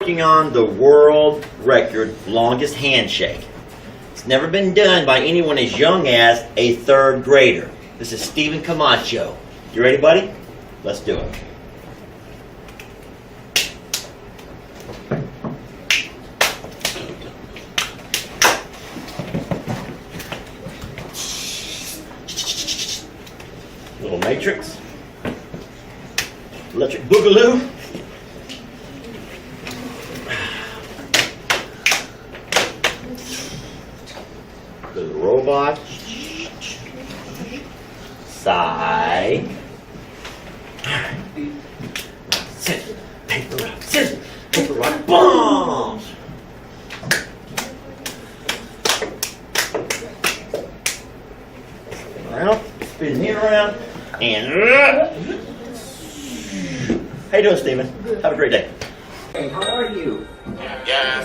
working on the world record longest handshake. It's never been done by anyone as young as a third grader. This is Stephen Camacho. You ready, buddy? Let's do it. Little matrix. Electric boogaloo. The robot. Side. Scissors, paper, rock, scissors, paper, rock, bombs. Around, spin me around, and how you doing, Stephen? Have a great day. Hey, how are you? Yeah.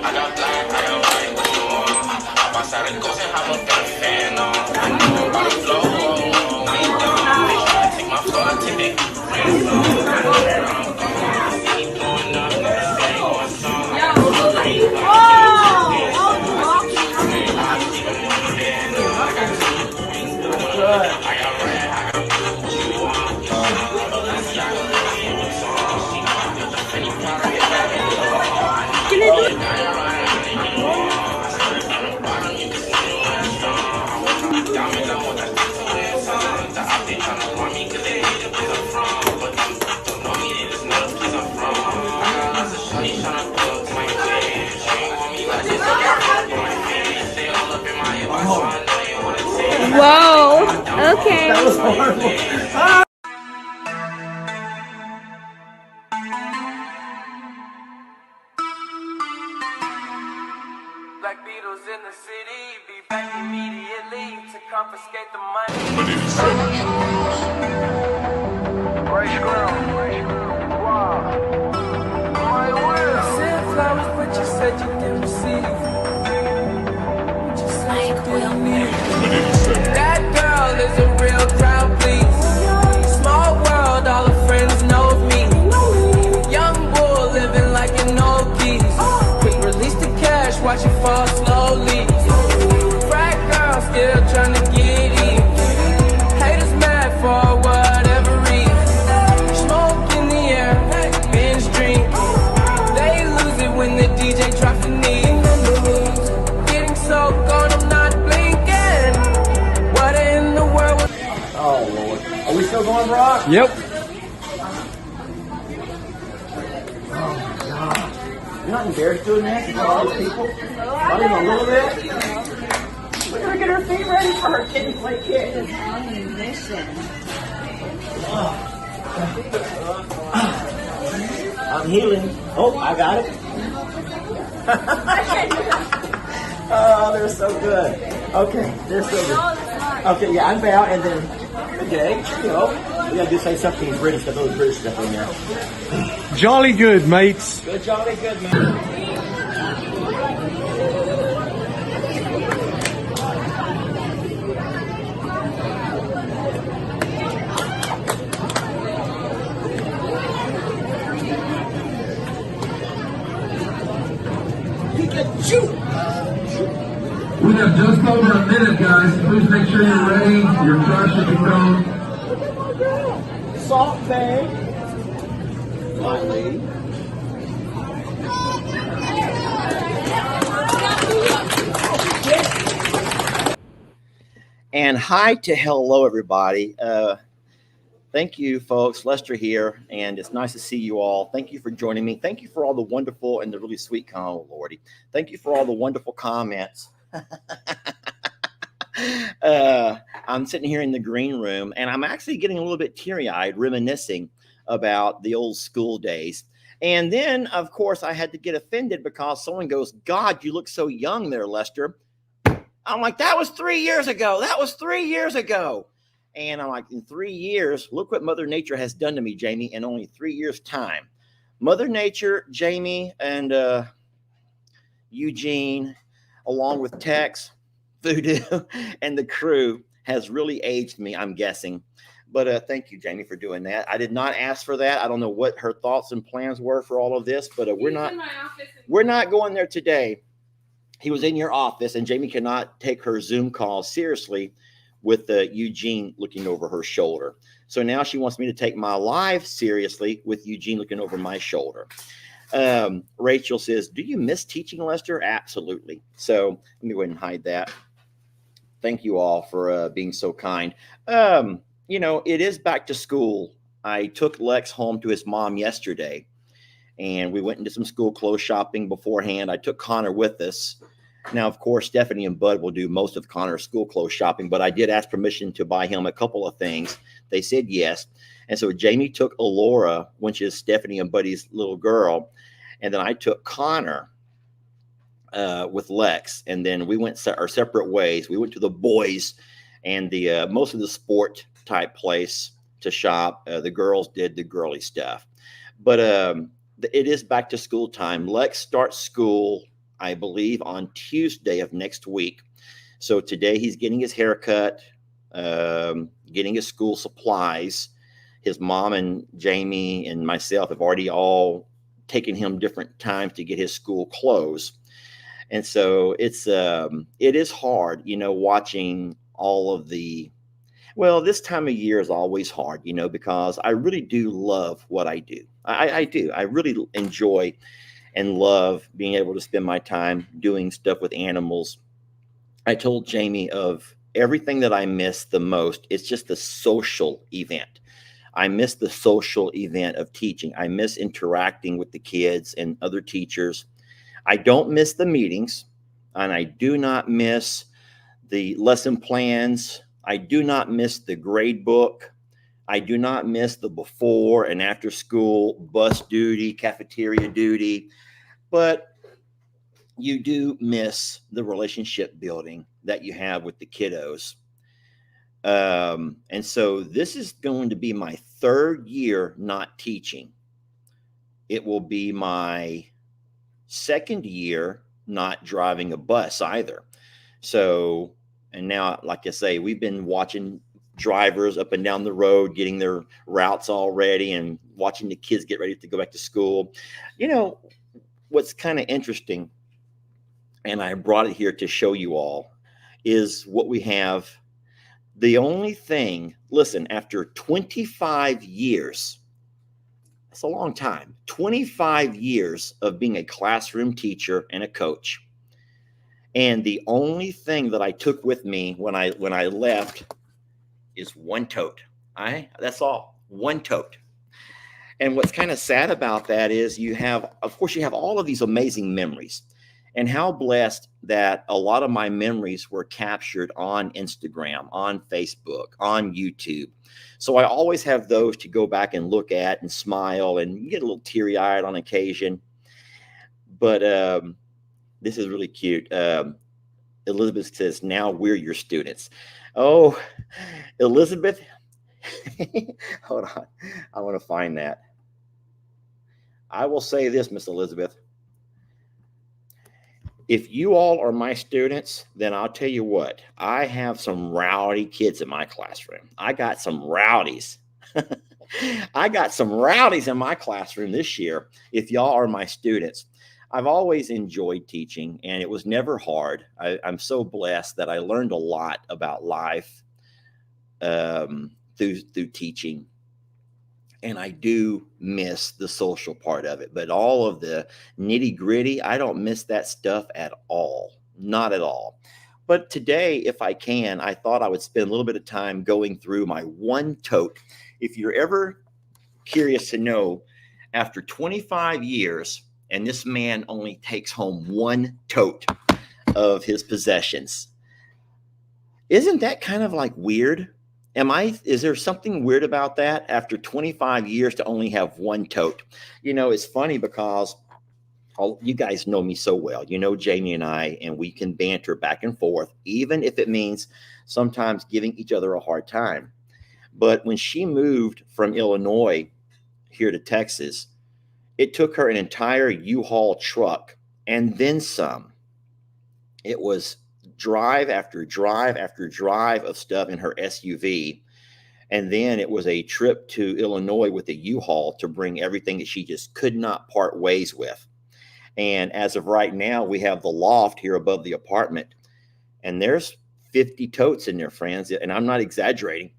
I got black, I got white, what you want? I pass out and go and have a big fan on. I know about the flow. Now you done. They try to take my flow, I take it. Friends on. I don't care, I'm gone. I see you blowing up, niggas say one song. I got red, I got blue, what you want? Let's go. Whoa, okay. That was horrible. Ah! Black Beatles in the city, be back immediately to confiscate the money. Right ground, wow. My will. Sent flowers, but you said you didn't receive. You said you didn't need. That girl is a real crowd, please. Small world, all her friends know me. Young bull living like an old geese. Quick release the cash, watch it fall slowly. Frat girl still trying to get in. Haters mad for whatever reason. Smoke in the air, binge drink. They lose it when the DJ drops the knee. Getting so gone, I'm not blinking. What in the world? Oh, Lord. Are we still going, Brock? Yep. You're not embarrassed doing that in front of all these people? Not even a little bit? Look at her get her feet ready for her kid to play kick. I'm healing. Oh, I got it. Oh, they're so good. Okay, they're so good. Okay, yeah, I'm bow, and then, good day, you know. We gotta do say something in British, got those British stuff in there. Jolly good, mates. Good, jolly good, man. We have just over a minute, guys. Please make sure you're ready. Your trash should be gone. Salt Bay. My lady. And hi to hello, everybody. Thank you, folks. Lester here, and it's nice to see you all. Thank you for joining me. Thank you for all the wonderful and the really sweet comments. Oh, Lordy. Thank you for all the wonderful comments. I'm sitting here in the green room, and I'm actually getting a little bit teary-eyed, reminiscing about the old school days. And then, of course, I had to get offended because someone goes, God, you look so young there, Lester. I'm like, that was 3 years ago. That was 3 years ago. And I'm like, in 3 years, look what Mother Nature has done to me, Jamie, in only 3 years' time. Mother Nature, Jamie, and Eugene, along with Tex, Voodoo, and the crew, has really aged me, I'm guessing. But thank you, Jamie, for doing that. I did not ask for that. I don't know what her thoughts and plans were for all of this, but we're not going there today. He was in your office, and Jamie cannot take her Zoom call seriously with Eugene looking over her shoulder. So now she wants me to take my live seriously with Eugene looking over my shoulder. Rachel says, "Do you miss teaching, Lester?" Absolutely. So let me go ahead and hide that. Thank you all for being so kind. It is back to school. I took Lex home to his mom yesterday, and we went into some school clothes shopping beforehand. I took Connor with us. Now, of course, Stephanie and Bud will do most of Connor's school clothes shopping, but I did ask permission to buy him a couple of things. They said yes. And so Jamie took Alora, which is Stephanie and Buddy's little girl, and then I took Connor with Lex, and then we went our separate ways. We went to the boys and the most of the sport type place to shop. The girls did the girly stuff, but it is back to school time. Lex starts school, I believe, on Tuesday of next week. So today he's getting his haircut, getting his school supplies. His mom and Jamie and myself have already all taken him different times to get his school clothes. And so it is hard, watching all of this time of year is always hard, because I really do love what I do. I do. I really enjoy and love being able to spend my time doing stuff with animals. I told Jamie of everything that I miss the most. It's just the social event. I miss the social event of teaching. I miss interacting with the kids and other teachers. I don't miss the meetings, and I do not miss the lesson plans. I do not miss the grade book. I do not miss the before and after school bus duty, cafeteria duty, but you do miss the relationship building that you have with the kiddos. And so this is going to be my third year not teaching. It will be my second year not driving a bus either. So, and now, like I say, we've been watching drivers up and down the road getting their routes all ready and watching the kids get ready to go back to school. What's kind of interesting, and I brought it here to show you all, is what we have. The only thing, listen, after 25 years, it's a long time, 25 years of being a classroom teacher and a coach. And the only thing that I took with me when I left is one tote. That's all, one tote. And what's kind of sad about that is you have all of these amazing memories. And how blessed that a lot of my memories were captured on Instagram, on Facebook, on YouTube. So I always have those to go back and look at and smile and get a little teary-eyed on occasion. But this is really cute. Elizabeth says, "Now we're your students." Oh, Elizabeth. Hold on. I want to find that. I will say this, Miss Elizabeth. If you all are my students, then I'll tell you what, I have some rowdy kids in my classroom. I got some rowdies. I got some rowdies in my classroom this year. If y'all are my students, I've always enjoyed teaching, and it was never hard. I'm so blessed that I learned a lot about life through teaching. And I do miss the social part of it, but all of the nitty gritty, I don't miss that stuff at all. Not at all. But today, if I can, I thought I would spend a little bit of time going through my one tote. If you're ever curious to know, after 25 years, and this man only takes home one tote of his possessions. Isn't that kind of like weird? Is there something weird about that after 25 years to only have one tote? It's funny because you guys know me so well. Jamie and I, and we can banter back and forth, even if it means sometimes giving each other a hard time. But when she moved from Illinois here to Texas, it took her an entire U-Haul truck and then some. It was drive after drive after drive of stuff in her SUV. And then it was a trip to Illinois with a U-Haul to bring everything that she just could not part ways with. And as of right now, we have the loft here above the apartment, and there's 50 totes in there, friends. And I'm not exaggerating.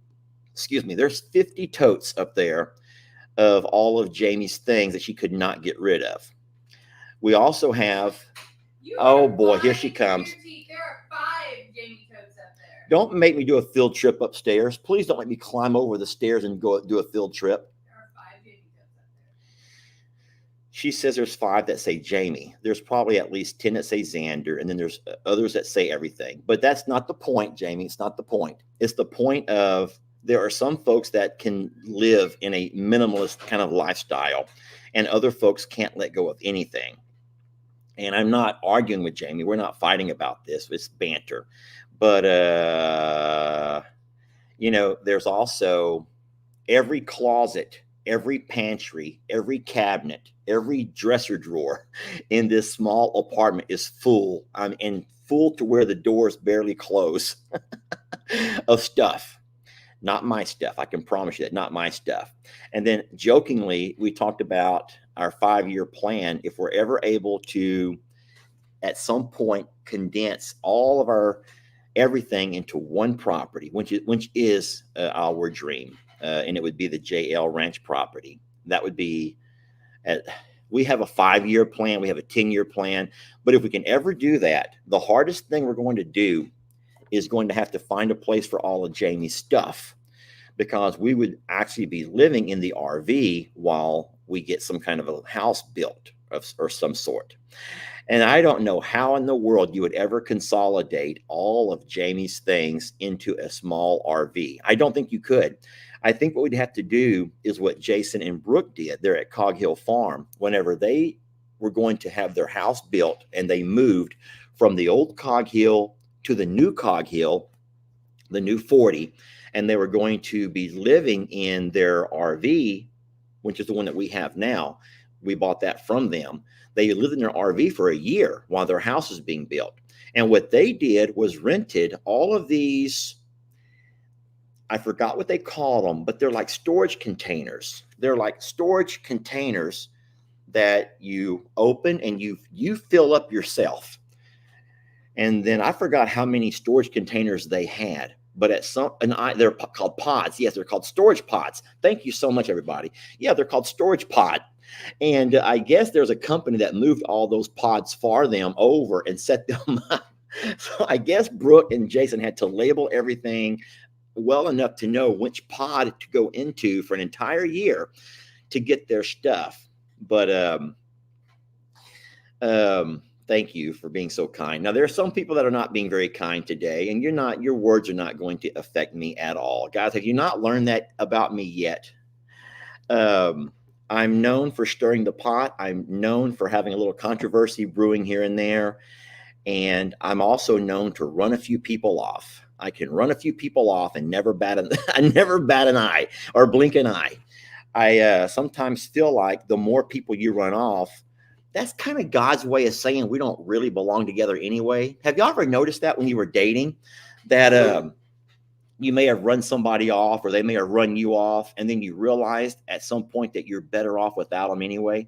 Excuse me. There's 50 totes up there of all of Jamie's things that she could not get rid of. We also have, oh boy, here she comes. There are 5 Jamie totes up there. Don't make me do a field trip upstairs. Please don't let me climb over the stairs and go do a field trip. There are 5 Jamie totes up there. She says there's 5 that say Jamie. There's probably at least 10 that say Xander, and then there's others that say everything. But that's not the point, Jamie. It's not the point. It's the point of there are some folks that can live in a minimalist kind of lifestyle, and other folks can't let go of anything. And I'm not arguing with Jamie. We're not fighting about this. It's banter. But, there's also every closet, every pantry, every cabinet, every dresser drawer in this small apartment is full. And full to where the doors barely close of stuff. Not my stuff. I can promise you that, not my stuff. And then jokingly, we talked about our 5-year plan. If we're ever able to, at some point, condense all of our everything into one property, which is our dream, and it would be the JL Ranch property. That would be, we have a 5-year plan. We have a 10-year plan. But if we can ever do that, the hardest thing we're going to do is going to have to find a place for all of Jamie's stuff, because we would actually be living in the RV while we get some kind of a house built or some sort. And I don't know how in the world you would ever consolidate all of Jamie's things into a small RV. I don't think you could. I think what we'd have to do is what Jason and Brooke did there at Cog Hill Farm whenever they were going to have their house built, and they moved from the old Cog Hill to the new Cog Hill, the new 40, and they were going to be living in their RV, which is the one that we have now. We bought that from them. They lived in their RV for a year while their house was being built. And what they did was rented all of these, I forgot what they call them, but they're like storage containers. They're like storage containers that you open and you fill up yourself. And then I forgot how many storage containers they had, but they're called pods. Yes, they're called storage pods. Thank you so much, everybody. Yeah, they're called storage pod. And I guess there's a company that moved all those pods for them over and set them up. So I guess Brooke and Jason had to label everything well enough to know which pod to go into for an entire year to get their stuff. But thank you for being so kind. Now, there are some people that are not being very kind today, and your words are not going to affect me at all. Guys, have you not learned that about me yet? I'm known for stirring the pot. I'm known for having a little controversy brewing here and there. And I'm also known to run a few people off. I can run a few people off and never bat an eye or blink an eye. I sometimes feel like the more people you run off, that's kind of God's way of saying we don't really belong together anyway. Have y'all ever noticed that when you were dating, that you may have run somebody off, or they may have run you off, and then you realized at some point that you're better off without them anyway?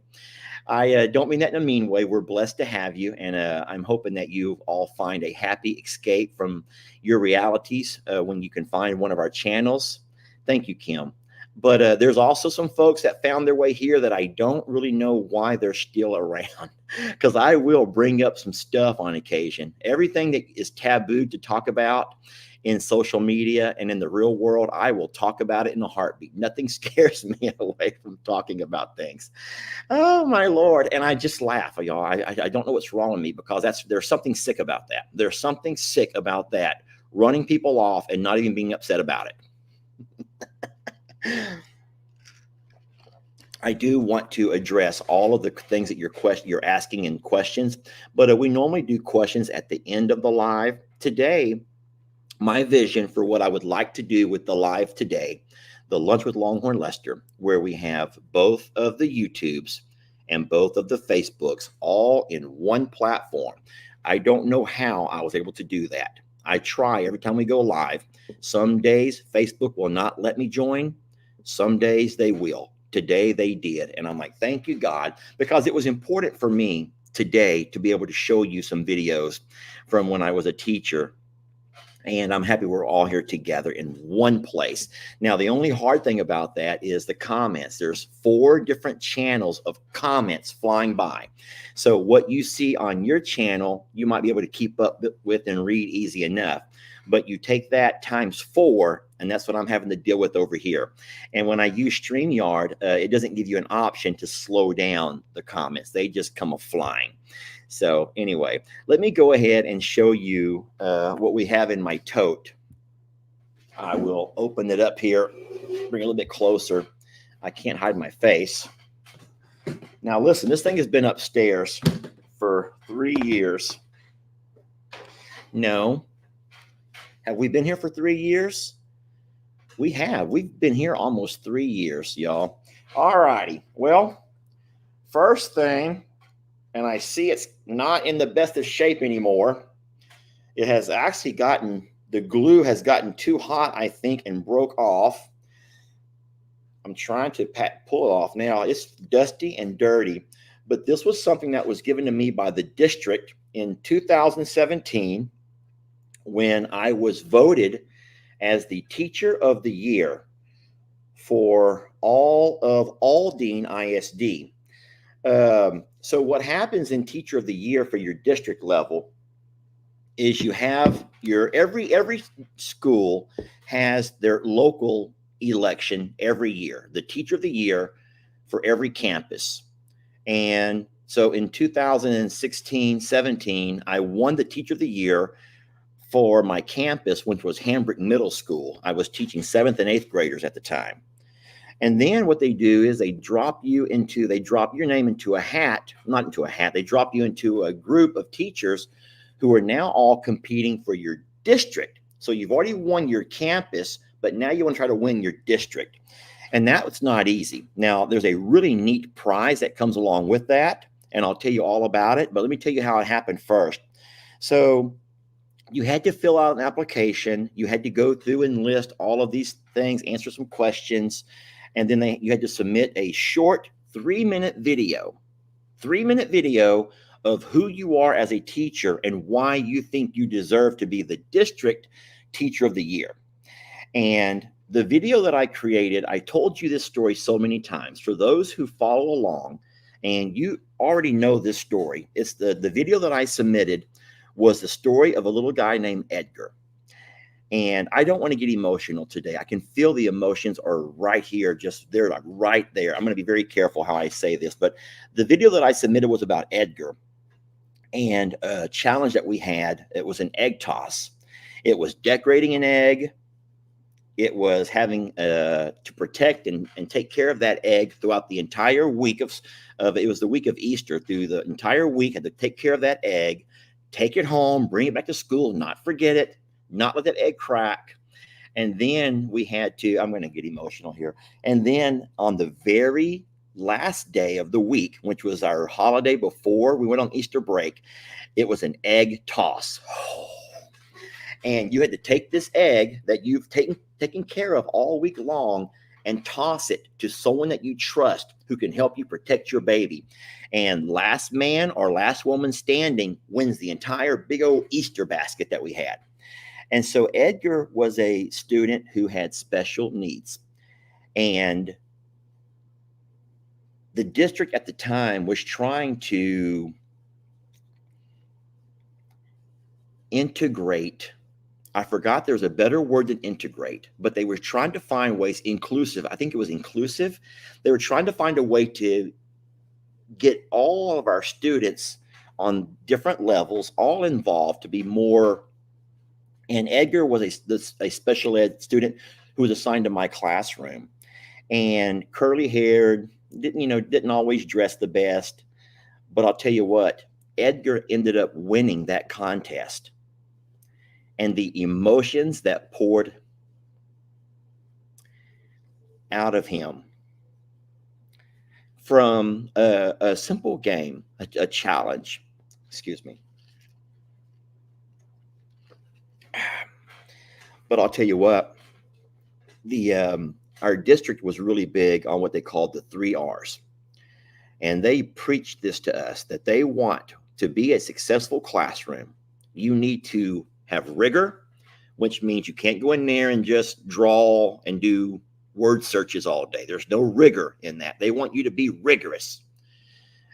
I don't mean that in a mean way. We're blessed to have you, and I'm hoping that you all find a happy escape from your realities when you can find one of our channels. Thank you, Kim. But there's also some folks that found their way here that I don't really know why they're still around, because I will bring up some stuff on occasion. Everything that is taboo to talk about in social media and in the real world, I will talk about it in a heartbeat. Nothing scares me away from talking about things. Oh, my Lord. And I just laugh, y'all. I don't know what's wrong with me, because there's something sick about that. There's something sick about that, running people off and not even being upset about it. I do want to address all of the things that you're asking in questions, but we normally do questions at the end of the live. Today, my vision for what I would like to do with the live today, the Lunch with Longhorn Lester, where we have both of the YouTubes and both of the Facebooks all in one platform. I don't know how I was able to do that. I try every time we go live. Some days Facebook will not let me join. Some days they will. Today they did. And I'm like, thank you, God, because it was important for me today to be able to show you some videos from when I was a teacher. And I'm happy we're all here together in one place. Now, the only hard thing about that is the comments. There's 4 different channels of comments flying by. So what you see on your channel, you might be able to keep up with and read easy enough. But you take that times 4, and that's what I'm having to deal with over here. And when I use StreamYard, it doesn't give you an option to slow down the comments. They just come flying. So anyway, let me go ahead and show you what we have in my tote. I will open it up here, bring it a little bit closer. I can't hide my face. Now listen, this thing has been upstairs for 3 years. No. Have we been here for 3 years? We have. We've been here almost 3 years, y'all. All righty. Well, first thing, and I see it's not in the best of shape anymore. It has actually gotten, the glue has gotten too hot, I think, and broke off. I'm trying to pull it off now. It's dusty and dirty, but this was something that was given to me by the district in 2017 when I was voted as the Teacher of the Year for all of Aldine ISD. So what happens in Teacher of the Year for your district level is you have your every school has their local election every year, the Teacher of the Year for every campus. And so in 2016-17, I won the Teacher of the Year for my campus, which was Hambrick Middle School. I was teaching 7th and 8th graders at the time. And then what they do is they drop your name into a hat, not into a hat, they drop you into a group of teachers who are now all competing for your district. So you've already won your campus, but now you want to try to win your district. And that's not easy. Now, there's a really neat prize that comes along with that, and I'll tell you all about it, but let me tell you how it happened first. So you had to fill out an application, you had to go through and list all of these things, answer some questions, and then you had to submit a short 3-minute video of who you are as a teacher and why you think you deserve to be the district Teacher of the Year. And the video that I created, I told you this story so many times. For those who follow along, and you already know this story, it's the video that I submitted was the story of a little guy named Edgar. And I don't want to get emotional today. I can feel the emotions are right here, they're like right there. I'm going to be very careful how I say this, but the video that I submitted was about Edgar and a challenge that we had. It was an egg toss. It was decorating an egg. It was having to protect and take care of that egg throughout the entire week of it was the week of Easter. Through the entire week, had to take care of that egg, take it home, bring it back to school, not forget it, not let that egg crack. And then we had to, I'm going to get emotional here. And then on the very last day of the week, which was our holiday before we went on Easter break, it was an egg toss. And you had to take this egg that you've taken care of all week long and toss it to someone that you trust who can help you protect your baby. And last man or last woman standing wins the entire big old Easter basket that we had. And so Edgar was a student who had special needs. And the district at the time was trying to integrate. I forgot there's a better word than integrate, but they were trying to find ways, inclusive. I think it was inclusive. They were trying to find a way to get all of our students on different levels, all involved, to be more. And Edgar was a special ed student who was assigned to my classroom, and curly haired, didn't always dress the best. But I'll tell you what, Edgar ended up winning that contest. And the emotions that poured out of him from a simple game, a challenge, excuse me. But I'll tell you what, our district was really big on what they called the 3 R's. And they preached this to us, that they want to be a successful classroom. You need to have rigor, which means you can't go in there and just draw and do word searches all day. There's no rigor in that. They want you to be rigorous.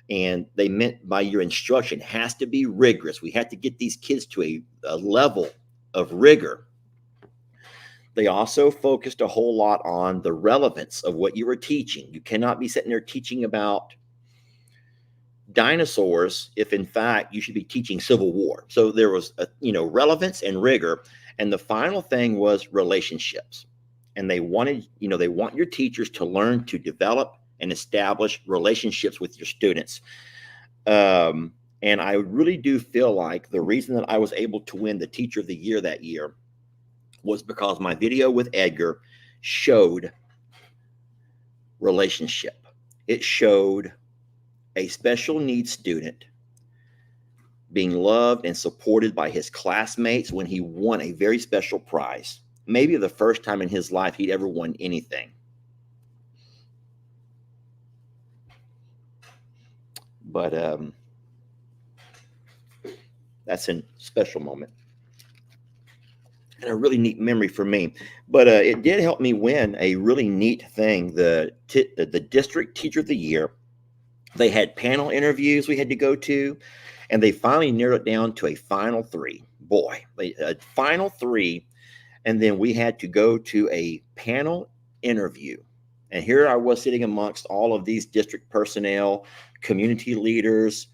And they meant by your instruction has to be rigorous. We had to get these kids to a level of rigor. They also focused a whole lot on the relevance of what you were teaching. You cannot be sitting there teaching about dinosaurs if in fact you should be teaching Civil War. So there was relevance and rigor. And the final thing was relationships. And they want your teachers to learn to develop and establish relationships with your students. And I really do feel like the reason that I was able to win the Teacher of the Year that year was because my video with Edgar showed relationship. It showed a special needs student being loved and supported by his classmates when he won a very special prize. Maybe the first time in his life he'd ever won anything. But that's a special moment and a really neat memory for me. But it did help me win a really neat thing, the District Teacher of the Year. They had panel interviews we had to go to, and they finally narrowed it down to a final 3. Boy, a final 3. And then we had to go to a panel interview. And here I was sitting amongst all of these district personnel, community leaders,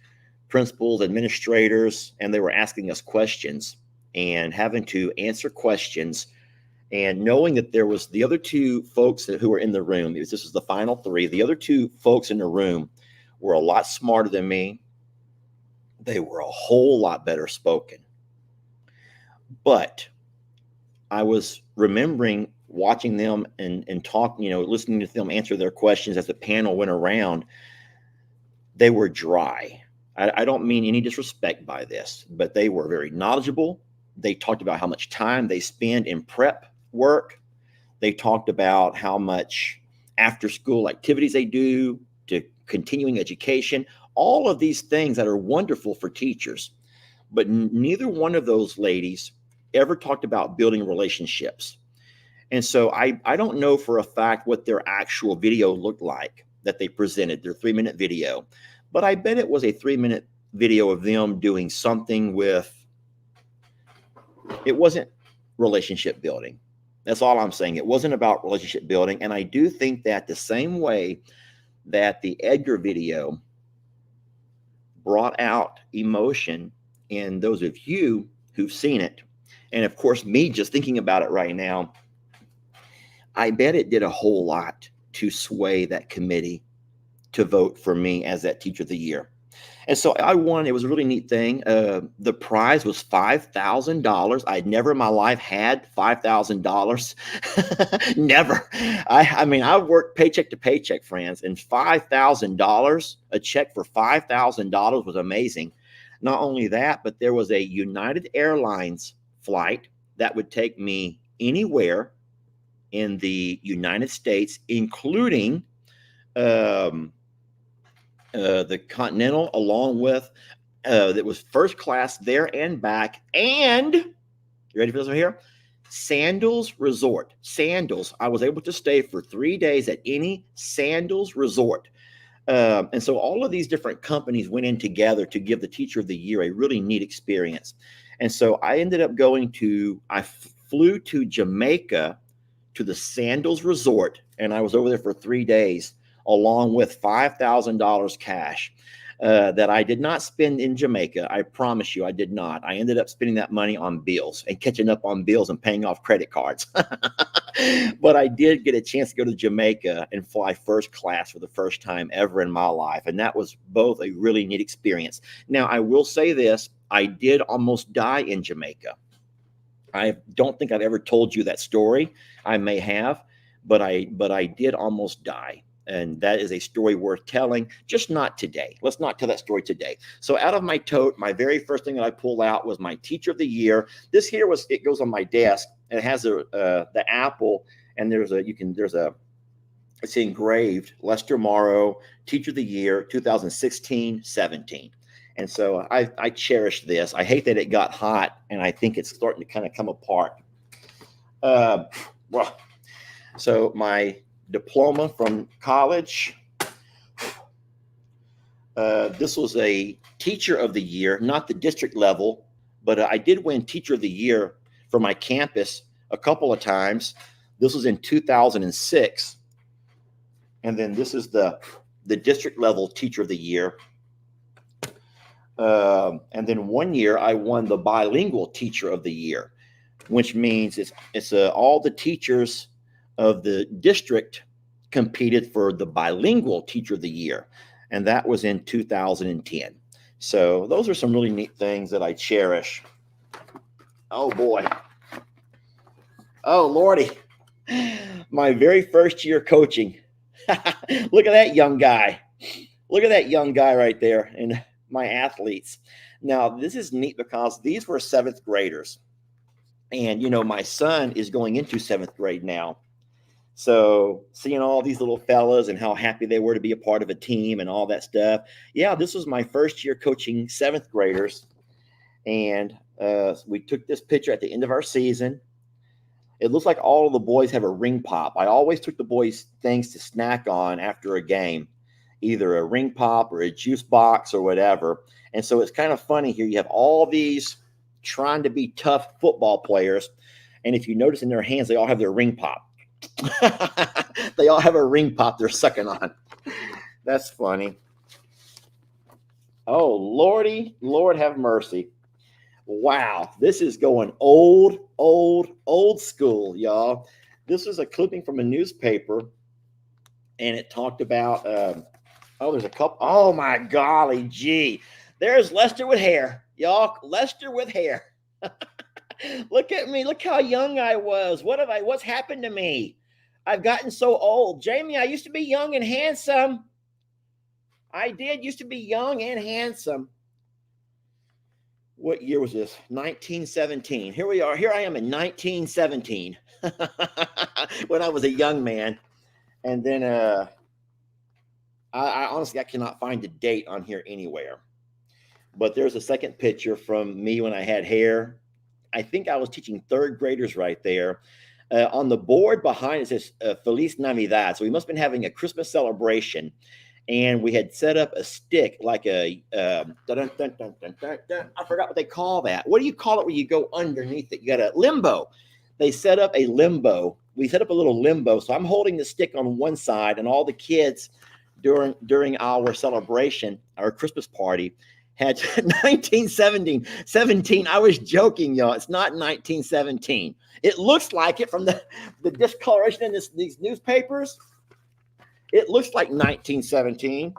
principals, administrators, and they were asking us questions and having to answer questions. And knowing that there was the other 2 folks who were in the room, this was the final 3, the other 2 folks in the room were a lot smarter than me. They were a whole lot better spoken. But I was remembering watching them and talking, listening to them answer their questions as the panel went around. They were dry. I don't mean any disrespect by this, but they were very knowledgeable. They talked about how much time they spend in prep work. They talked about how much after school activities they do, to continuing education, all of these things that are wonderful for teachers. But neither one of those ladies ever talked about building relationships. And so I don't know for a fact what their actual video looked like that they presented, their 3-minute video, but I bet it was a 3-minute video of them doing something with, it wasn't relationship building. That's all I'm saying. It wasn't about relationship building. And I do think that the same way that the Edgar video brought out emotion in those of you who've seen it, and of course, me just thinking about it right now, I bet it did a whole lot to sway that committee to vote for me as that Teacher of the Year. And so I won. It was a really neat thing. The prize was $5,000. I'd never in my life had $5,000. Never. I mean, I worked paycheck to paycheck, friends, and $5,000, a check for $5,000 was amazing. Not only that, but there was a United Airlines flight that would take me anywhere in the United States, including the Continental, along with that was first class there and back. And you ready for this one here? Sandals Resort. Sandals. I was able to stay for 3 days at any Sandals Resort. And so all of these different companies went in together to give the Teacher of the Year a really neat experience. And so I ended up I flew to Jamaica to the Sandals Resort, and I was over there for 3 days, along with $5,000 cash that I did not spend in Jamaica. I promise you I did not. I ended up spending that money on bills and catching up on bills and paying off credit cards. But I did get a chance to go to Jamaica and fly first class for the first time ever in my life. And that was both a really neat experience. Now, I will say this. I did almost die in Jamaica. I don't think I've ever told you that story. I may have, but I did almost die. And that is a story worth telling, just not today. Let's not tell that story today. So out of my tote, my very first thing that I pulled out was my Teacher of the Year. This here it goes on my desk, and it has the apple, and it's engraved Lester Morrow, Teacher of the Year, 2016-17. And so I cherish this. I hate that it got hot, and I think it's starting to kind of come apart. Well, so my diploma from college. This was a Teacher of the Year, not the district level, but I did win Teacher of the Year for my campus a couple of times. This was in 2006. And then this is the district level Teacher of the Year. And then one year I won the bilingual Teacher of the Year, which means it's all the teachers of the district competed for the bilingual Teacher of the Year. And that was in 2010. So those are some really neat things that I cherish. Oh boy. Oh Lordy. My very first year coaching. Look at that young guy. Look at that young guy right there. And my athletes. Now, this is neat because these were 7th graders. And, my son is going into 7th grade now. So seeing all these little fellas and how happy they were to be a part of a team and all that stuff. Yeah, this was my first year coaching 7th graders. And we took this picture at the end of our season. It looks like all of the boys have a ring pop. I always took the boys things to snack on after a game, either a ring pop or a juice box or whatever. And so it's kind of funny here. You have all these trying to be tough football players. And if you notice in their hands, they all have their ring pop. They all have a ring pop they're sucking on. That's funny. Oh, Lordy, Lord have mercy. Wow, this is going old school, y'all. This is a clipping from a newspaper, and it talked about, there's a couple. Oh, my golly gee. There's Lester with hair, y'all. Lester with hair. Look at me. Look how young I was. What's happened to me? I've gotten so old. Jamie, I used to be young and handsome. I did used to be young and handsome. What year was this? 1917. Here we are. Here I am in 1917 when I was a young man. And then I honestly, I cannot find the date on here anywhere. But there's a second picture from me when I had hair. I think I was teaching 3rd graders right there. On the board behind it says Feliz Navidad. So we must have been having a Christmas celebration. And we had set up a stick like I forgot what they call that. What do you call it when you go underneath it? You got a limbo. They set up a limbo. We set up a little limbo. So I'm holding the stick on one side, and all the kids during our celebration, our Christmas party, had 1917. I was joking, y'all. It's not 1917. It looks like it from the discoloration in these newspapers. It looks like 1917.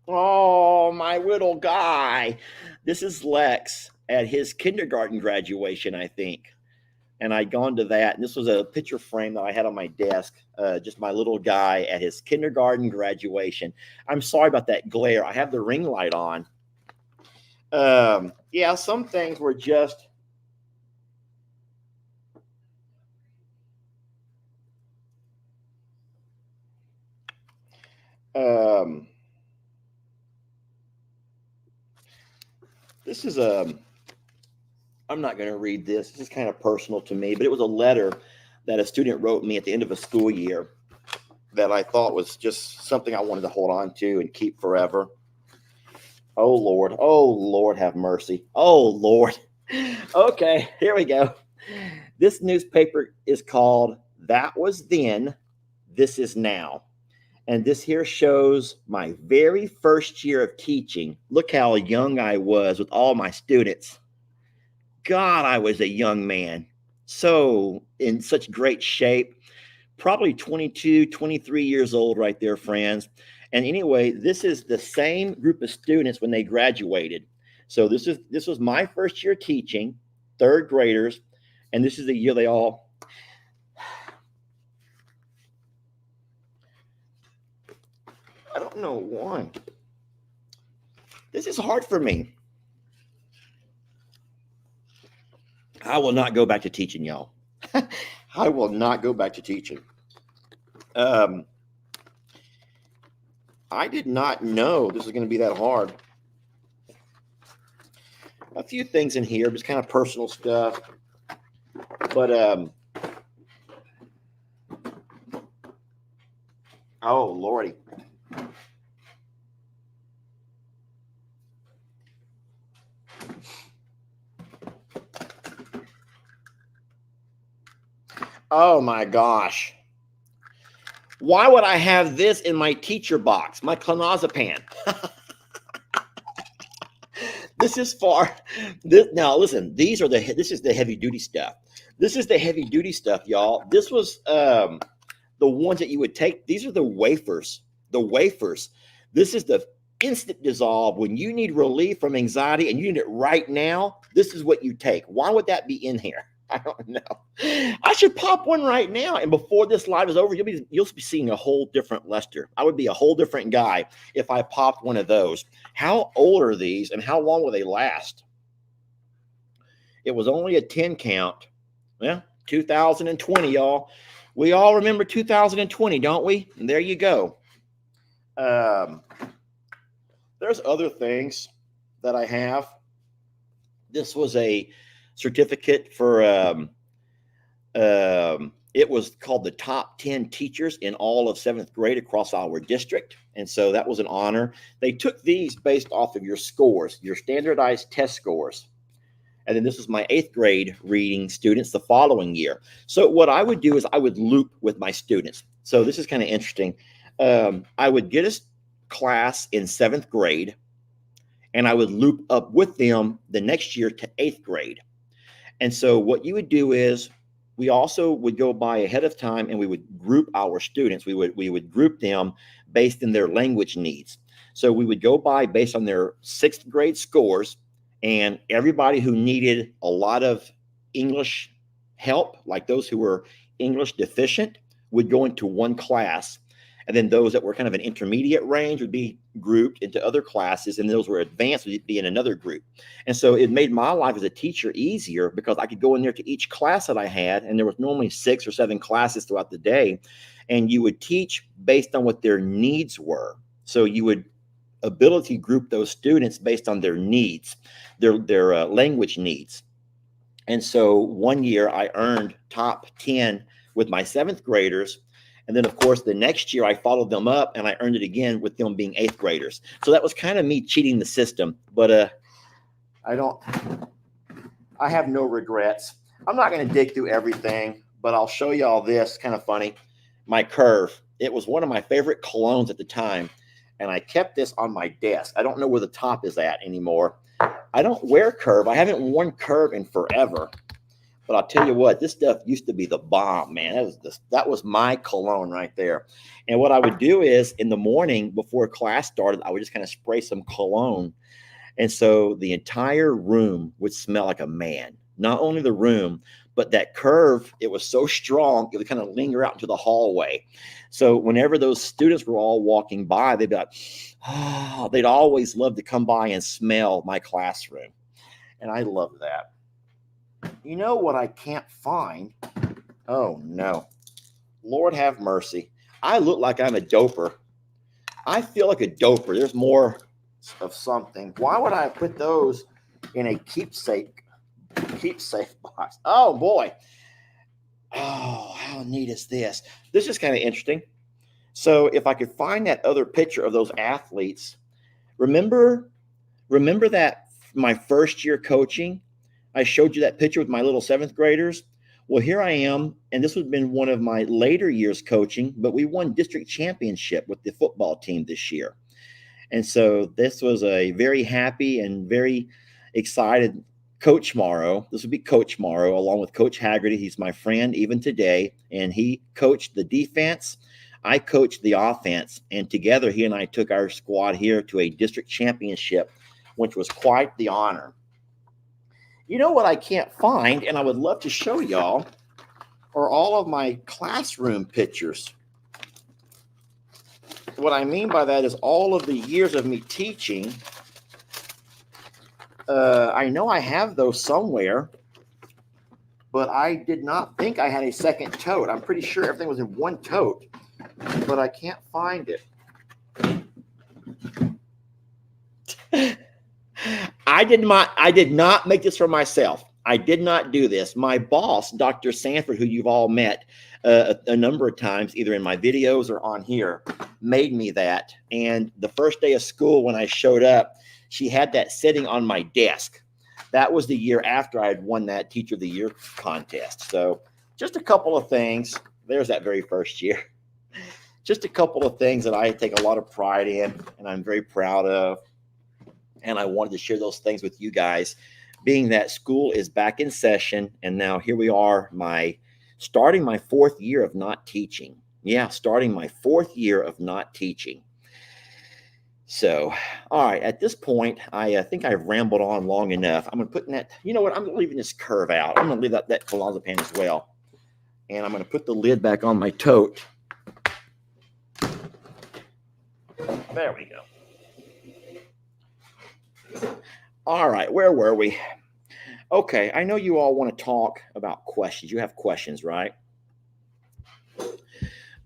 Oh, my little guy. This is Lex at his kindergarten graduation, I think. And I'd gone to that. And this was a picture frame that I had on my desk. Just my little guy at his kindergarten graduation. I'm sorry about that glare. I have the ring light on. Yeah, some things were just... this is I'm not going to read this. This is kind of personal to me, but it was a letter that a student wrote me at the end of a school year that I thought was just something I wanted to hold on to and keep forever. Oh, Lord, have mercy. Oh, Lord. Okay, here we go. This newspaper is called That Was Then, This Is Now. And this here shows my very first year of teaching. Look how young I was with all my students. God, I was a young man. So in such great shape. Probably 22, 23 years old right there, friends. And anyway, this is the same group of students when they graduated. So this was my first year teaching, 3rd graders. And this is the year they all, I don't know why. This is hard for me. I will not go back to teaching, y'all. I will not go back to teaching. I did not know this was going to be that hard. A few things in here, just kind of personal stuff. But, oh, Lordy. Oh, my gosh. Why would I have this in my teacher box, my clonazepam? This is now listen, this is the heavy duty stuff. This is the heavy duty stuff, y'all. This was the ones that you would take. These are the wafers. The wafers. This is the instant dissolve when you need relief from anxiety and you need it right now. This is what you take. Why would that be in here? I don't know. I should pop one right now. And before this live is over, you'll be seeing a whole different Lester. I would be a whole different guy if I popped one of those. How old are these and how long will they last? It was only a 10 count. Yeah, 2020, y'all. We all remember 2020, don't we? And there you go. There's other things that I have. This was a certificate for it was called the top 10 teachers in all of 7th grade across our district, and so that was an honor. They took these based off of your scores, your standardized test scores. And then this was my 8th grade reading students the following year. So what I would do is I would loop with my students. So this is kind of interesting. I would get a class in 7th grade and I would loop up with them the next year to 8th grade. And so what you would do is we also would go by ahead of time and we would group our students. We would group them based on their language needs. So we would go by based on their 6th grade scores, and everybody who needed a lot of English help, like those who were English deficient, would go into one class. And then those that were kind of an intermediate range would be grouped into other classes, and those were advanced would be in another group. And so it made my life as a teacher easier because I could go in there to each class that I had, and there was normally 6 or 7 classes throughout the day, and you would teach based on what their needs were. So you would ability group those students based on their needs, their language needs. And so one year I earned top 10 with my 7th graders. And then, of course, the next year I followed them up and I earned it again with them being 8th graders. So that was kind of me cheating the system. But I have no regrets. I'm not going to dig through everything, but I'll show you all this. Kind of funny. My Curve. It was one of my favorite colognes at the time. And I kept this on my desk. I don't know where the top is at anymore. I don't wear Curve. I haven't worn Curve in forever. But I'll tell you what, this stuff used to be the bomb, man. That was my cologne right there. And what I would do is in the morning before class started, I would just kind of spray some cologne. And so the entire room would smell like a man. Not only the room, but that Curve, it was so strong, it would kind of linger out into the hallway. So whenever those students were all walking by, they'd be like, oh, they'd always love to come by and smell my classroom. And I love that. You know what I can't find? Oh, no. Lord have mercy. I look like I'm a doper. I feel like a doper. There's more of something. Why would I put those in a keepsake box? Oh, boy. Oh, how neat is this? This is kind of interesting. So if I could find that other picture of those athletes, remember that my first year coaching, I showed you that picture with my little 7th graders. Well, here I am, and this would have been one of my later years coaching, but we won district championship with the football team this year. And so this was a very happy and very excited Coach Morrow. This would be Coach Morrow along with Coach Haggerty. He's my friend even today, and he coached the defense. I coached the offense, and together he and I took our squad here to a district championship, which was quite the honor. You know what I can't find, and I would love to show y'all, are all of my classroom pictures. What I mean by that is all of the years of me teaching. I know I have those somewhere, but I did not think I had a second tote. I'm pretty sure everything was in one tote, but I can't find it. I did not make this for myself. I did not do this. My boss, Dr. Sanford, who you've all met a number of times, either in my videos or on here, made me that. And the first day of school when I showed up, she had that sitting on my desk. That was the year after I had won that Teacher of the Year contest. So just a couple of things. There's that very first year. Just a couple of things that I take a lot of pride in and I'm very proud of. And I wanted to share those things with you guys, being that school is back in session. And now here we are, starting my 4th year of not teaching. Yeah, starting my 4th year of not teaching. So, all right, at this point, I think I've rambled on long enough. I'm going to put that, you know what, I'm leaving this curve out. I'm going to leave that clozapane as well. And I'm going to put the lid back on my tote. There we go. All right, where were we? Okay, I know you all want to talk about questions. You have questions, right?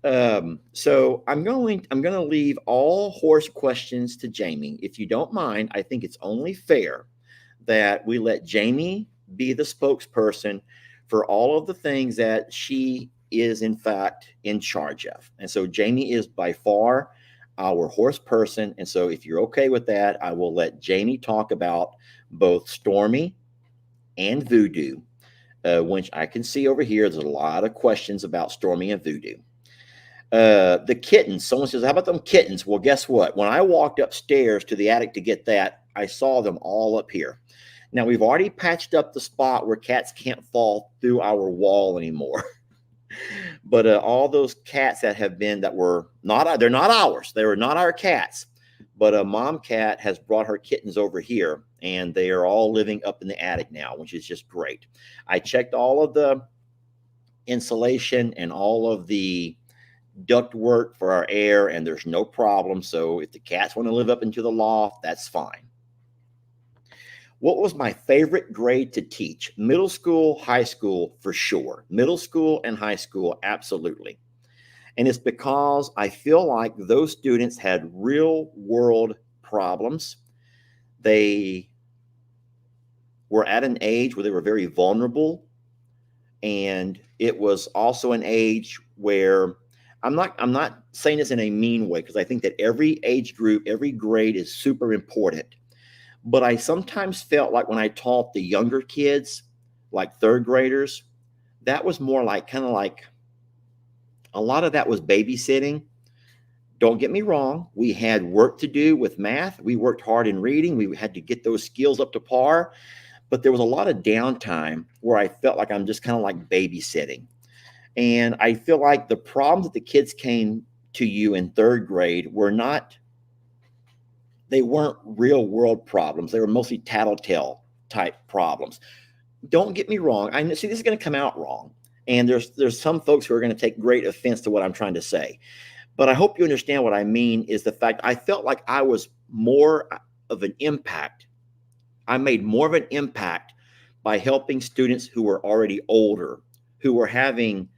So I'm going to leave all horse questions to Jamie. If you don't mind, I think it's only fair that we let Jamie be the spokesperson for all of the things that she is in fact in charge of. And so Jamie is by far our horse person. And so if you're okay with that, I will let Jamie talk about both Stormy and Voodoo, which I can see over here. There's a lot of questions about Stormy and Voodoo. The kittens, someone says, how about them kittens? Well, guess what? When I walked upstairs to the attic to get that, I saw them all up here. Now, we've already patched up the spot where cats can't fall through our wall anymore. But all those cats that were not, they're not ours. They were not our cats. But a mom cat has brought her kittens over here, and they are all living up in the attic now, which is just great. I checked all of the insulation and all of the duct work for our air, and there's no problem. So if the cats want to live up into the loft, that's fine. What was my favorite grade to teach? Middle school, high school, for sure. Middle school and high school, absolutely. And it's because I feel like those students had real world problems. They were at an age where they were very vulnerable. And it was also an age where I'm not saying this in a mean way, because I think that every age group, every grade is super important. But I sometimes felt like when I taught the younger kids, like 3rd graders, that was more like kind of like a lot of that was babysitting. Don't get me wrong. We had work to do with math. We worked hard in reading. We had to get those skills up to par. But there was a lot of downtime where I felt like I'm just kind of like babysitting. And I feel like the problems that the kids came to you in 3rd grade they weren't real world problems. They were mostly tattletale type problems. Don't get me wrong. I see this is going to come out wrong. And there's some folks who are going to take great offense to what I'm trying to say. But I hope you understand what I mean is the fact I felt like I was more of an impact. I made more of an impact by helping students who were already older, who were having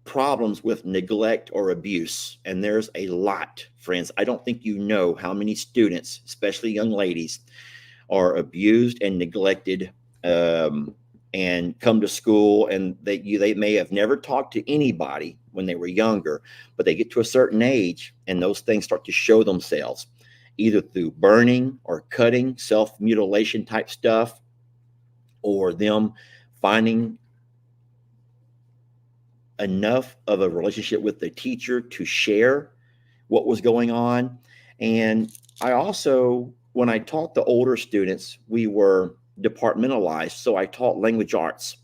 problems with neglect or abuse. And there's a lot, friends. I don't think you know how many students, especially young ladies, are abused and neglected and come to school, and they may have never talked to anybody when they were younger, but they get to a certain age and those things start to show themselves either through burning or cutting, self-mutilation type stuff, or them finding enough of a relationship with the teacher to share what was going on. And I also, when I taught the older students, we were departmentalized. So I taught language arts,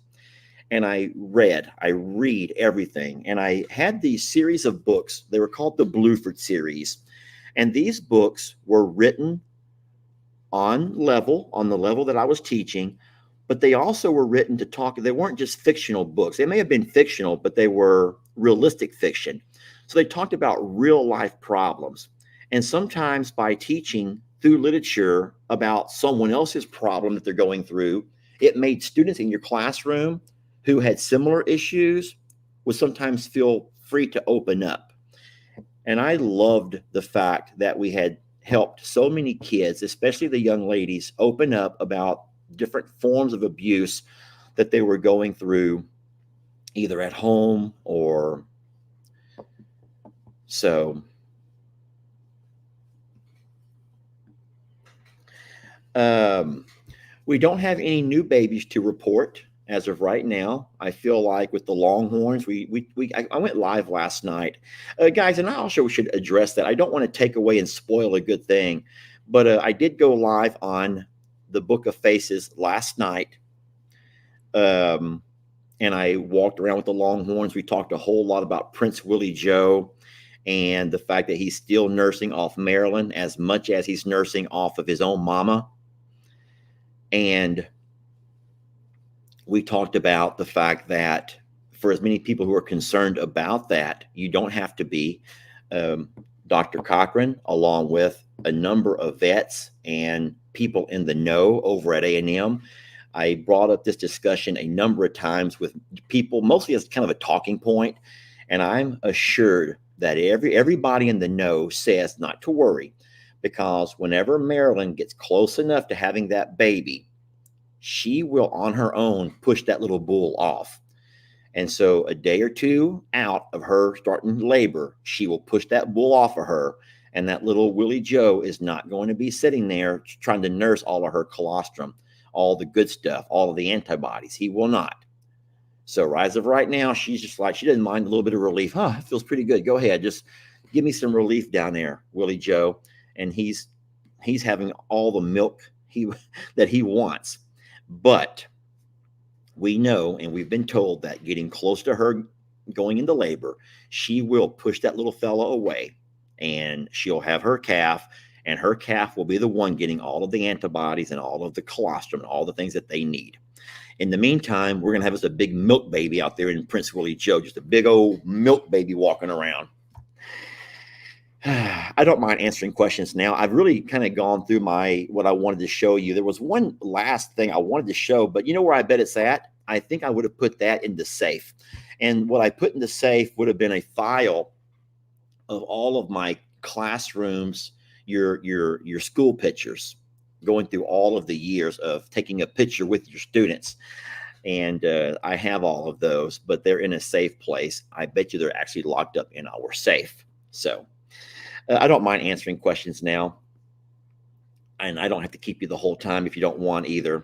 and I read everything. And I had these series of books. They were called the Bluford series. And these books were written on the level that I was teaching, but they also were written to talk. They weren't just fictional books. They may have been fictional, but they were realistic fiction. So they talked about real life problems. And sometimes by teaching through literature about someone else's problem that they're going through, it made students in your classroom who had similar issues would sometimes feel free to open up. And I loved the fact that we had helped so many kids, especially the young ladies, open up about different forms of abuse that they were going through either at home or so. We don't have any new babies to report as of right now. I feel like with the Longhorns, I went live last night, guys, and I also should address that. I don't want to take away and spoil a good thing, but I did go live on the Book of Faces last night, and I walked around with the Longhorns. We talked a whole lot about Prince Willie Joe and the fact that he's still nursing off Maryland as much as he's nursing off of his own mama. And we talked about the fact that for as many people who are concerned about that, you don't have to be. Dr. Cochran, along with a number of vets and people in the know over at A&M, I brought up this discussion a number of times with people, mostly as kind of a talking point. And I'm assured that everybody in the know says not to worry, because whenever Marilyn gets close enough to having that baby, she will on her own push that little bull off. And so a day or two out of her starting labor, she will push that bull off of her. And that little Willie Joe is not going to be sitting there trying to nurse all of her colostrum, all the good stuff, all of the antibodies. He will not. So as of right now, she's just like, she doesn't mind a little bit of relief. Huh, it feels pretty good. Go ahead. Just give me some relief down there, Willie Joe. And he's having all the milk that he wants. But we know, and we've been told, that getting close to her going into labor, she will push that little fella away, and she'll have her calf, and her calf will be the one getting all of the antibodies and all of the colostrum and all the things that they need. In the meantime, we're going to have us a big milk baby out there in Prince Willie Joe, just a big old milk baby walking around. I don't mind answering questions now. I've really kind of gone through what I wanted to show you. There was one last thing I wanted to show, but you know where I bet it's at? I think I would have put that in the safe. And what I put in the safe would have been a file of all of my classrooms, your school pictures, going through all of the years of taking a picture with your students. And I have all of those, but they're in a safe place. I bet you they're actually locked up in our safe. So I don't mind answering questions now. And I don't have to keep you the whole time if you don't want either.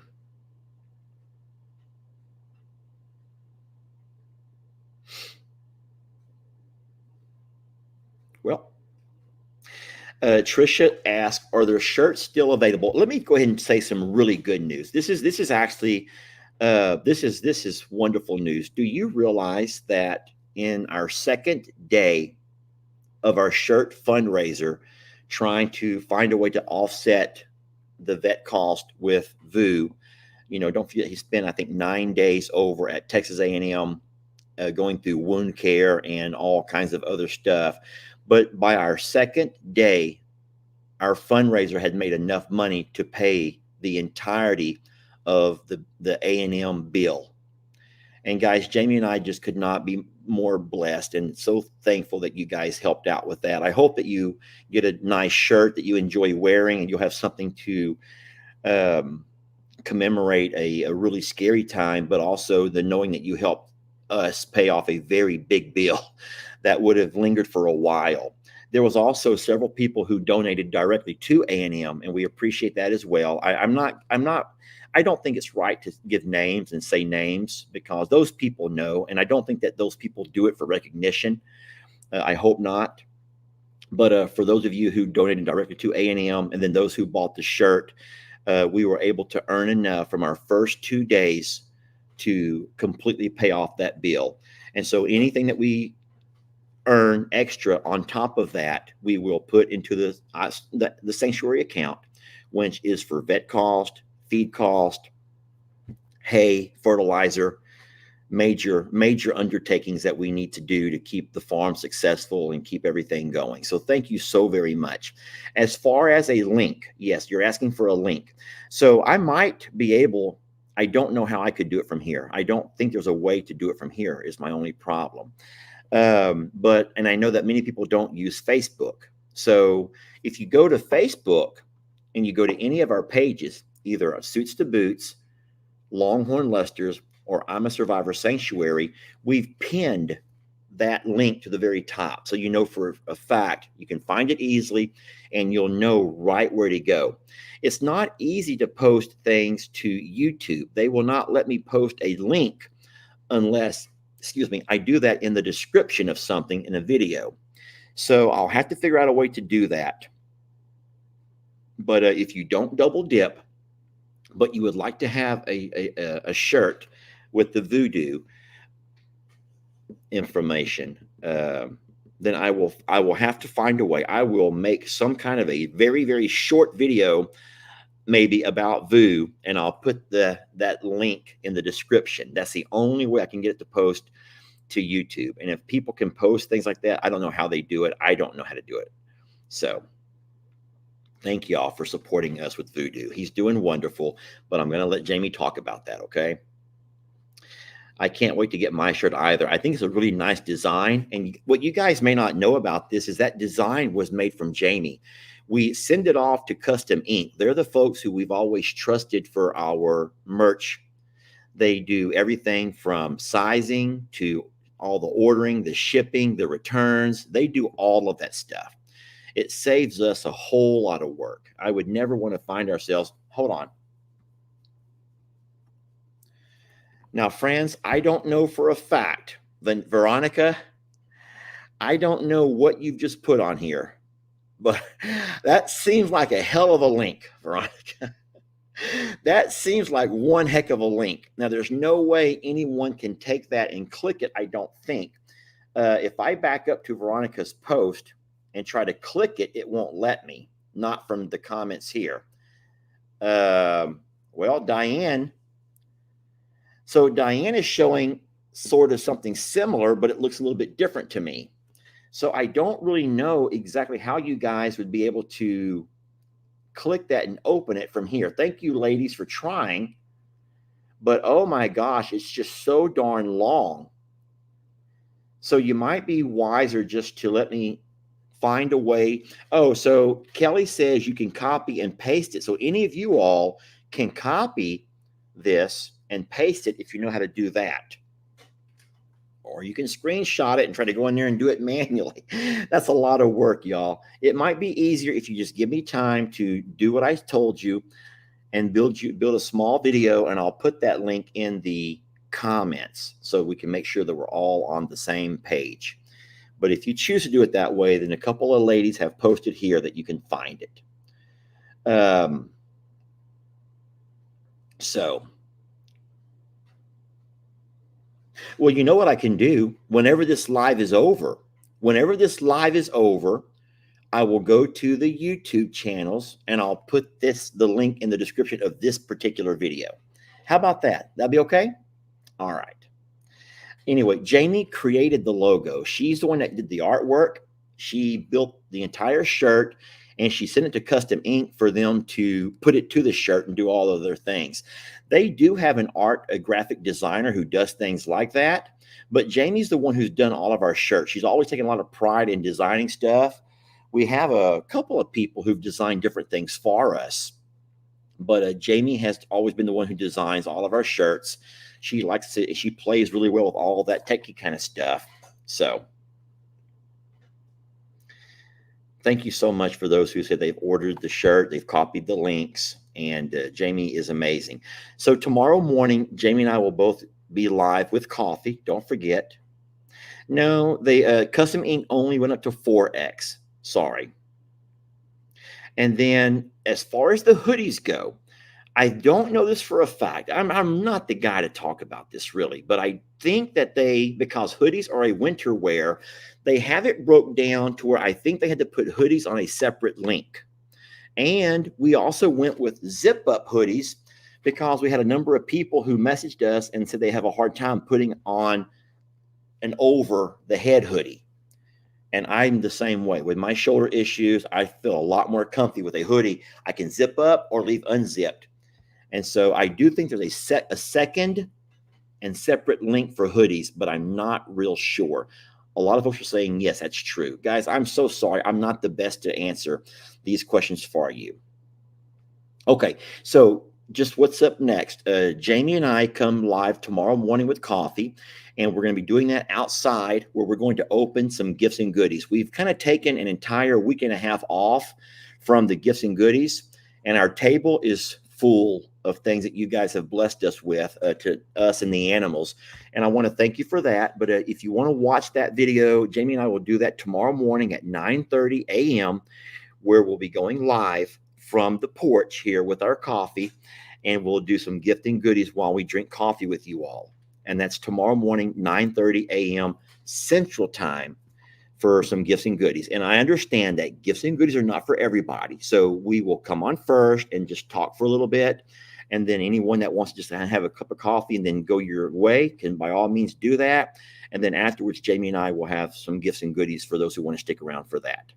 Well, Trisha asked, are there shirts still available? Let me go ahead and say some really good news. This is actually, this is wonderful news. Do you realize that in our second day of our shirt fundraiser, trying to find a way to offset the vet cost with VU, don't forget he spent, I think, 9 days over at Texas A&M going through wound care and all kinds of other stuff. But by our second day, our fundraiser had made enough money to pay the entirety of the A&M bill. And guys, Jamie and I just could not be more blessed and so thankful that you guys helped out with that. I hope that you get a nice shirt that you enjoy wearing, and you'll have something to commemorate a really scary time, but also the knowing that you helped us pay off a very big bill that would have lingered for a while. There was also several people who donated directly to A&M, and we appreciate that as well. I don't think it's right to give names and say names, because those people know, and I don't think that those people do it for recognition. I hope not. But for those of you who donated directly to A&M, and then those who bought the shirt, we were able to earn enough from our first 2 days to completely pay off that bill. And so anything that we earn extra on top of that, we will put into the sanctuary account, which is for vet cost, feed cost, hay, fertilizer, major undertakings that we need to do to keep the farm successful and keep everything going. So thank you so very much. As far as a link, yes, you're asking for a link. So I might be able, I don't know how I could do it from here. I don't think there's a way to do it from here is my only problem. And I know that many people don't use Facebook. So if you go to Facebook and you go to any of our pages, either Suits to Boots, Longhorn Lusters, or I'm a Survivor Sanctuary, we've pinned that link to the very top. So you know for a fact, you can find it easily and you'll know right where to go. It's not easy to post things to YouTube. They will not let me post a link unless, excuse me, I do that in the description of something in a video. So I'll have to figure out a way to do that. But if you don't double dip, but you would like to have a shirt with the voodoo information, then I will have to find a way. I will make some kind of a very, very short video, maybe about VOO, and I'll put that link in the description. That's the only way I can get it to post to YouTube. And if people can post things like that, I don't know how they do it. I don't know how to do it. So thank y'all for supporting us with Voodoo. He's doing wonderful, but I'm going to let Jamie talk about that, okay? I can't wait to get my shirt either. I think it's a really nice design. And what you guys may not know about this is that design was made from Jamie. We send it off to Custom Ink. They're the folks who we've always trusted for our merch. They do everything from sizing to all the ordering, the shipping, the returns. They do all of that stuff. It saves us a whole lot of work. I would never want to find ourselves, hold on. Now, friends, I don't know for a fact, Veronica, I don't know what you've just put on here, but that seems like a hell of a link, Veronica. That seems like one heck of a link. Now, there's no way anyone can take that and click it, I don't think. If I back up to Veronica's post and try to click it, it won't let me, not from the comments here. Well, Diane. So Diane is showing sort of something similar, but it looks a little bit different to me. So I don't really know exactly how you guys would be able to click that and open it from here. Thank you, ladies, for trying. But oh my gosh, it's just so darn long. So you might be wiser just to let me find a way. Oh, so Kelly says you can copy and paste it. So any of you all can copy this and paste it if you know how to do that. Or you can screenshot it and try to go in there and do it manually. That's a lot of work, y'all. It might be easier if you just give me time to do what I told you and build a small video, and I'll put that link in the comments so we can make sure that we're all on the same page. But if you choose to do it that way, then a couple of ladies have posted here that you can find it. Well, you know what I can do? Whenever this live is over, I will go to the YouTube channels and I'll put the link in the description of this particular video. How about that? That'd be okay? All right. Anyway, Jamie created the logo. She's the one that did the artwork. She built the entire shirt and she sent it to Custom Ink for them to put it to the shirt and do all of their things. They do have a graphic designer who does things like that, but Jamie's the one who's done all of our shirts. She's always taken a lot of pride in designing stuff. We have a couple of people who've designed different things for us, but Jamie has always been the one who designs all of our shirts. She plays really well with all that techie kind of stuff. So thank you so much for those who said they've ordered the shirt, they've copied the links, and Jamie is amazing. So tomorrow morning, Jamie and I will both be live with coffee. Don't forget. No, Custom Ink only went up to 4X. Sorry. And then as far as the hoodies go, I don't know this for a fact. I'm not the guy to talk about this really, but I think that because hoodies are a winter wear, they have it broke down to where I think they had to put hoodies on a separate link. And we also went with zip up hoodies because we had a number of people who messaged us and said they have a hard time putting on an over the head hoodie. And I'm the same way with my shoulder issues. I feel a lot more comfy with a hoodie. I can zip up or leave unzipped. And so I do think there's a second and separate link for hoodies, but I'm not real sure. A lot of folks are saying, yes, that's true. Guys, I'm so sorry. I'm not the best to answer these questions for you. Okay, so just what's up next? Jamie and I come live tomorrow morning with coffee, and we're going to be doing that outside where we're going to open some gifts and goodies. We've kind of taken an entire week and a half off from the gifts and goodies, and our table is full of things that you guys have blessed us with, to us and the animals. And I want to thank you for that. But if you want to watch that video, Jamie and I will do that tomorrow morning at 9:30 a.m., where we'll be going live from the porch here with our coffee, and we'll do some gifting goodies while we drink coffee with you all. And that's tomorrow morning, 9:30 a.m. Central Time, for some gifts and goodies. And I understand that gifts and goodies are not for everybody. So we will come on first and just talk for a little bit. And then anyone that wants to just have a cup of coffee and then go your way can by all means do that. And then afterwards, Jamie and I will have some gifts and goodies for those who want to stick around for that.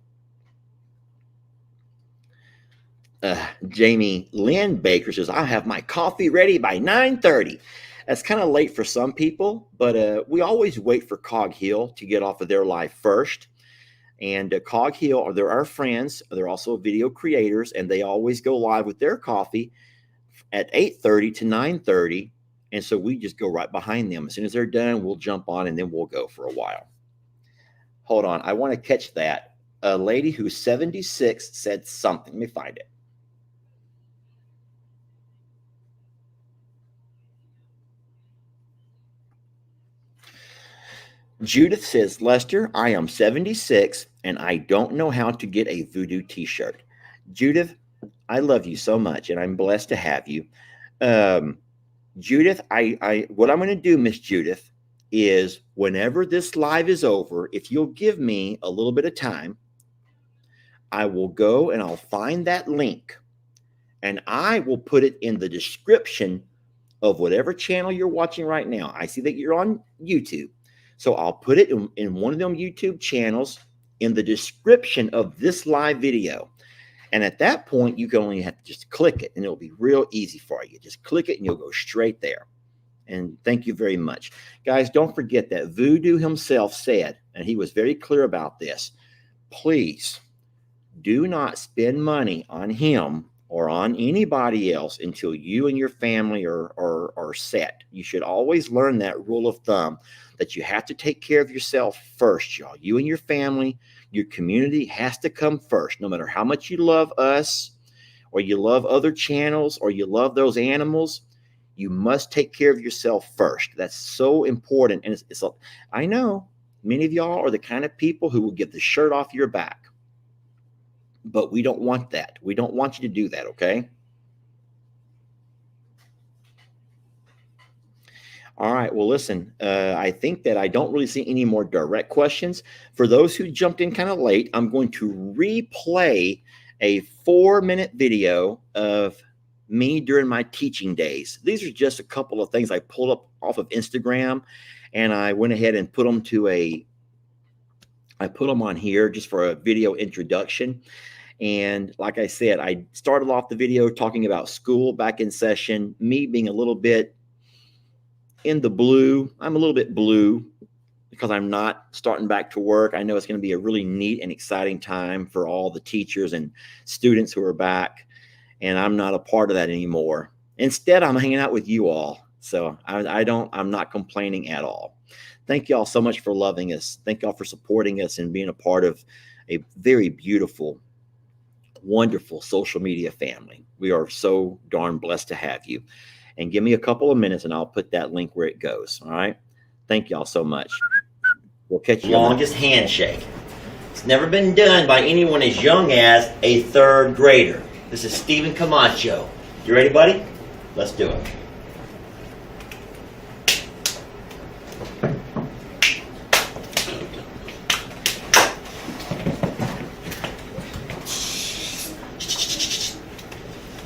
Jamie Lynn Baker says, I'll have my coffee ready by 9:30. That's kind of late for some people, but we always wait for Cog Hill to get off of their live first. And Cog Hill, they're our friends. They're also video creators, and they always go live with their coffee at 8:30 to 9:30. And so we just go right behind them. As soon as they're done, we'll jump on, and then we'll go for a while. Hold on. I want to catch that. A lady who's 76 said something. Let me find it. Judith says, Lester, I am 76 and I don't know how to get a voodoo t-shirt. Judith, I love you so much and I'm blessed to have you. Judith, what I'm going to do, Miss Judith, is whenever this live is over, if you'll give me a little bit of time, I will go and I'll find that link and I will put it in the description of whatever channel you're watching right now. I see that you're on YouTube. So I'll put it in one of them YouTube channels in the description of this live video. And at that point, you can only have to just click it and it'll be real easy for you. Just click it and you'll go straight there. And thank you very much. Guys, don't forget that Voodoo himself said, and he was very clear about this, please do not spend money on him or on anybody else until you and your family are set. You should always learn that rule of thumb that you have to take care of yourself first, y'all. You and your family, your community has to come first. No matter how much you love us or you love other channels or you love those animals, you must take care of yourself first. That's so important. And I know many of y'all are the kind of people who will get the shirt off your back. But we don't want that. We don't want you to do that, okay? All right. Well, listen, I think that I don't really see any more direct questions. For those who jumped in kind of late, I'm going to replay a 4-minute video of me during my teaching days. These are just a couple of things I pulled up off of Instagram, and I went ahead and put them on here just for a video introduction. And like I said, I started off the video talking about school back in session, me being a little bit in the blue. I'm a little bit blue because I'm not starting back to work. I know it's going to be a really neat and exciting time for all the teachers and students who are back, and I'm not a part of that anymore. Instead, I'm hanging out with you all. So I'm not complaining at all. Thank y'all so much for loving us. Thank y'all for supporting us and being a part of a very beautiful, wonderful social media family. We are so darn blessed to have you. And give me a couple of minutes and I'll put that link where it goes. All right. Thank y'all so much. We'll catch you. Longest handshake. It's never been done by anyone as young as a 3rd grader. This is Stephen Camacho. You ready, buddy? Let's do it.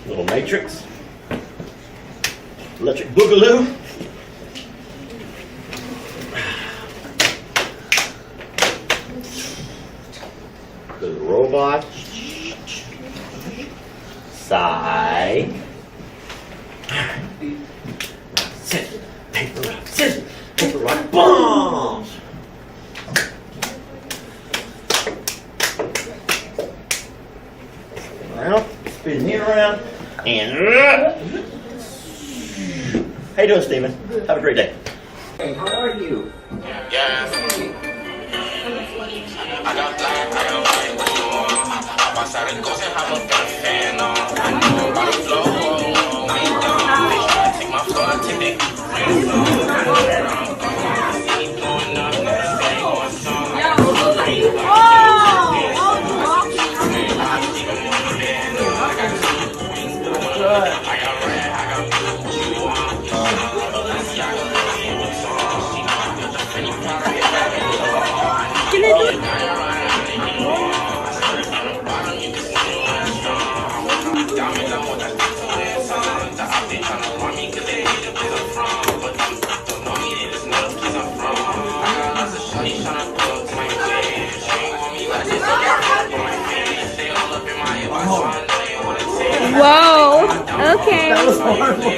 Little matrix. Electric Boogaloo. The robot. Side. Scissors, paper, rock, scissors, paper, rock, bombs. Around, spin me around, and how you doing, Steven? Have a great day. Hey, how are you? Yeah. I got black, I got white, what you want? Hop outside and go and have a better fan on. I know about the flow. Now you done. They try to take my flow, I take that grand flow. I know where I'm going. See me blowing up, never say one song. I got red, I got blue, what you want? Let's yak, what's on? She know I feel the pretty powder, get back in the diamonds, I want that stuff to wear, son. The op, they tryna want me 'cause they hate the place I'm from. But them don't know me, they just know the place I'm from. I got lots of shorties tryna pull up to my place. She ain't want me like this, I got up on my face. They all up in my ear, I know they wanna take. Whoa, okay. That was horrible.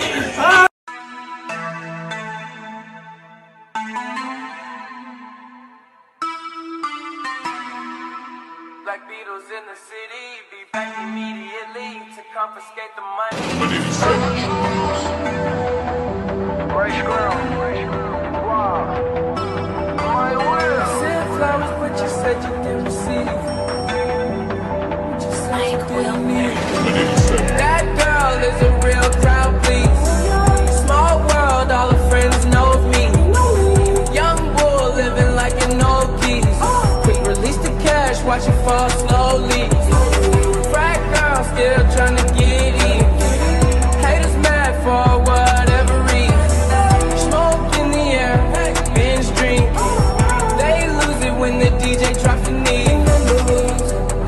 Black Beatles in the city, be back immediately to confiscate the money. Right squirrel, wow. My will. Sent flowers, but you said you didn't receive. Just like Will me. That girl is a real crowd, please. Small world, all her friends know of me. Young bull living like an old geese. Quick release the cash, watch it fall slowly. Frat girl still trying to get in. Haters mad for whatever reason. Smoke in the air, binge drink. They lose it when the DJ drops the knee.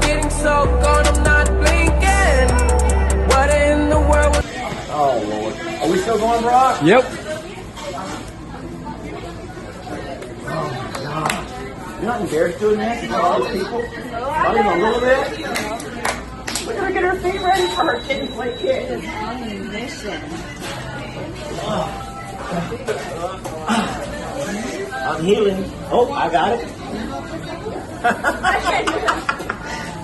Getting so gone, I'm not blinking. What in the world? Oh, Lord. Are we still going, Brock? Yep. You're not embarrassed doing that in front of all these people? Not even a little bit? Look at her get her feet ready for her kid and play kid. I'm healing. Oh, I got it.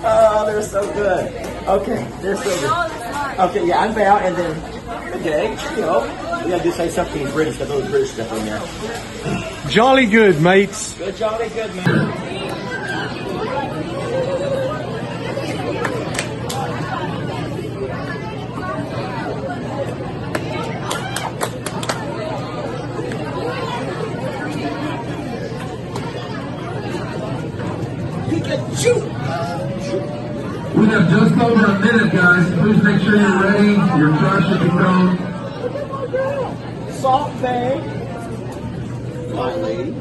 Oh, they're so good. Okay, they're so good. Okay, yeah, I'm bow and then, okay, you know, we gotta do say something in British, got those British stuff in there. Jolly good, mates. Good, jolly good, man. We have just over a minute, guys. Please make sure you're ready. Your trash should be thrown. Salt Bay. My lady.